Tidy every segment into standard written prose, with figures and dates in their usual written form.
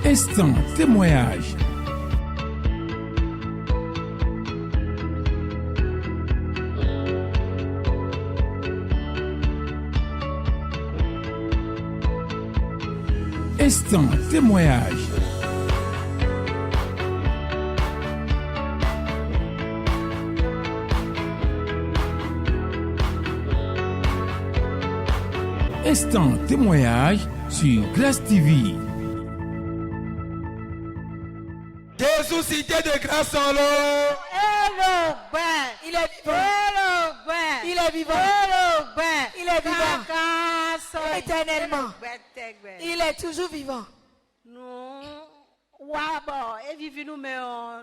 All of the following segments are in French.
Instant témoignage. Instant témoignage. Instant témoignage sur Grâce TV. Jésus cité de grâce en l'eau. Hello, ben. Il est vivant. Hello, ben. Il est vivant. Hello, ben. Il est vivant. Éternellement. Il est toujours vivant. Nous, wabo, et vivi nous mais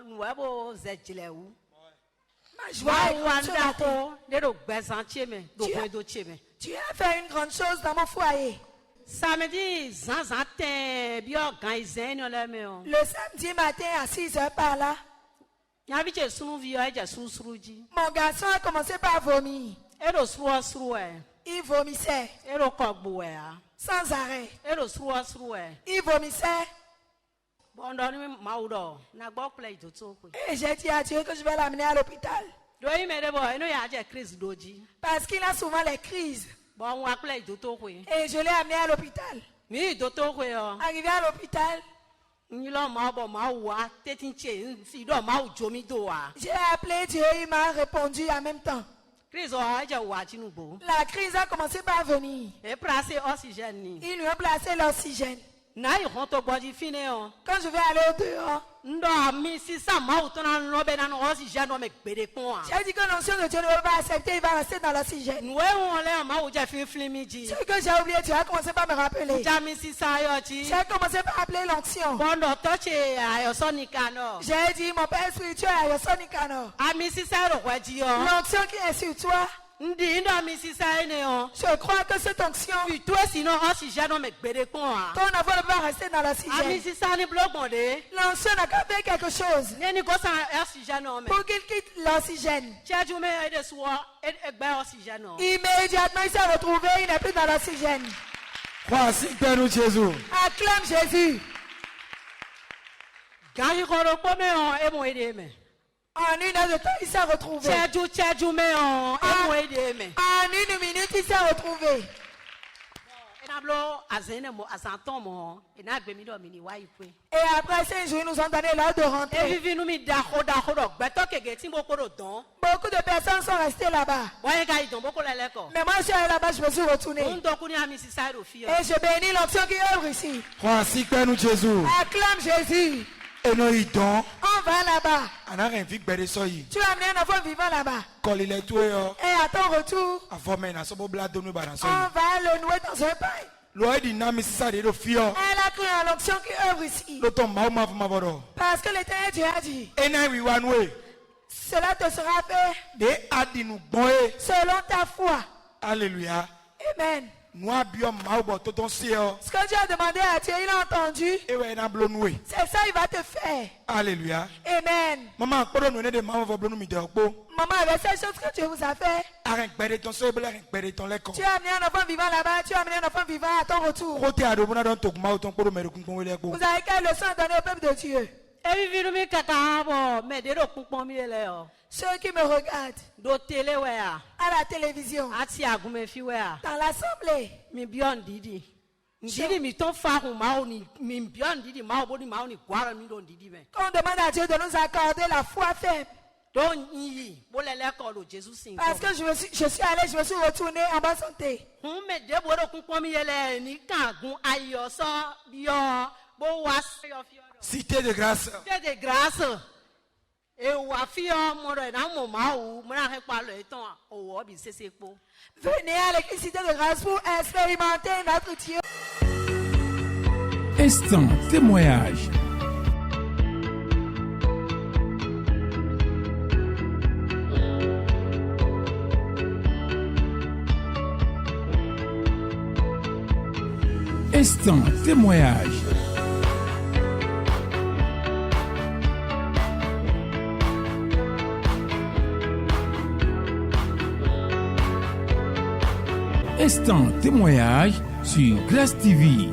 nous wabo zedile ou. Ma joie est grande sur la terre. Tu as fait une grande chose dans mon foyer. Samedi, zanzante, bio gaisen on la mais. Le samedi matin à 6h par là, Yavite sunu vio eja sunu suruji. mon garçon a commencé par vomir. Ero suruwe. Il vomissait Ero kogbuwe a. sans arrêt. Ero suruwe. Il vomissait Bondoni maudo. Na gbo kule itoto ko. et j'ai dit à Dieu que je vais l'amener à l'hôpital. Do yi me debo eno ya je crise doji. Parce qu'il a souvent les crises. Bon wa kule itoto ko. Et je l'ai amené à l'hôpital. Mi itoto ko yo. Arrivé à l'hôpital, Nilo mabo mawa tetinche si do mau jomi do a. j'ai appelé Dieu, il m'a répondu en même temps. Crise o eja wa chinubo. La crise a commencé par venir. E place oxygène ni. Ils lui ont placé l'oxygène. Na yi honto gboji fine o. Quand je vais aller au dehors, Ndo mi si sa mau to na no be na no oxygène o me gbede kon a. j'ai dit que l'onction de Dieu ne va pas accepter, il va rester dans l'oxygène. Nwe won le mau je fin flimiji. Ce que j'ai oublié, tu as commencé par me rappeler. Ja mi si sa yo chi. J'ai commencé par appeler l'onction. Bondo toche ayo sonika no. J'ai dit, mon père spirituel, Ayosonikano. Ami si sa ro gwaji o. L'onction qui est sur toi, Ndi ndo mi si sa ene o. je crois que cette onction, Fi to sinon oxygène o me gbede kon a. ton enfant ne va rester dans Ami l'oxygène. si sa ni blogbon de. L'onction n'a qu'à faire quelque chose Neni ko sa oxygène o me. pour qu'il quitte l'oxygène. Chaju me ede suo egbe oxygène o. Immédiatement, il s'est retrouvé, il n'est plus dans l'oxygène. Crois si Père nous Jésus. Acclame Jésus. Gaji koro po me o e mo ede me. En une heure de temps, il s'est retrouvé. Chaju me o e mo ede me. En une minute, il s'est retrouvé. Ena blo azene mo azanton mo ena gbe mi do mi ni wa ipe. Et après 5 jours, ils nous ont donné l'heure de E rentrer. vivi nu mi da ko do gbeto kege ti mo ko do don. Beaucoup de personnes sont restées là-bas. Boye ga idon boko lele ko. Mais moi, je suis allé là-bas, je me suis retourné. Ndo kuni ami si sa ro fi o. Et je bénis l'onction qui œuvre ici. Crois si Père nous Jésus. Acclame Jésus. Et nous y dons. On va là-bas. On a rien vu que soyi. Tu as amené un enfant vivant là-bas. Quand il est tué, Et à ton retour, avant même, on a sobo blade de nous balancer. on va le nouer dans un pain. L'oeil du nami si ça de fio. Elle a cru à l'onction qui œuvre ici. L'automne mau ma ma voro. Parce que l'Éternel Dieu a dit, Et na we one way. cela te sera fait De adi nous boye. selon ta foi. Alléluia. Amen. Nous abions mau bo toton sio. Ce que Dieu a demandé à Dieu, il a entendu. Et ouais na blo noué. C'est ça, il va te faire. Alléluia. Amen. Maman, pour nous de maman va blo nous mi de okpo. Maman, avec ces choses que Dieu vous a fait, Arrête de ton seuil, arrête de ton lait. tu as amené un enfant vivant là-bas, tu as amené un enfant vivant à ton retour. Côté à deux, on a dans ton mau ton pour me recomposer. Vous avez quelle leçon à donner au peuple de Dieu? E vivi nu mi kaka bo me de do kunpon mi le o. Ceux qui me regardent Do tele we a. à la télévision, Ati agume fi we a. dans l'assemblée, Mi bion didi. Ndidi mi ton fa hu ma o ni mi bion didi ma o bo ni ma o ni gwara mi do didi me. qu'on demande à Dieu de nous accorder la foi ferme. Don yi bo lele ko lo Jesus sin. Parce que je suis allé, je me suis retourné en bonne santé. Hun me de bo do kunpon mi le ni kan gun ayo so bio bo wa yo fi o. Cité de grâce. De grâce. E wa fi o mo re na mo ma o mo na he pa lo etan o wo bi sese po. Venez à l'électricité de grâce pour expérimenter notre Dieu. Instant témoignage. Instant témoignage. Instant témoignage sur Grâce TV.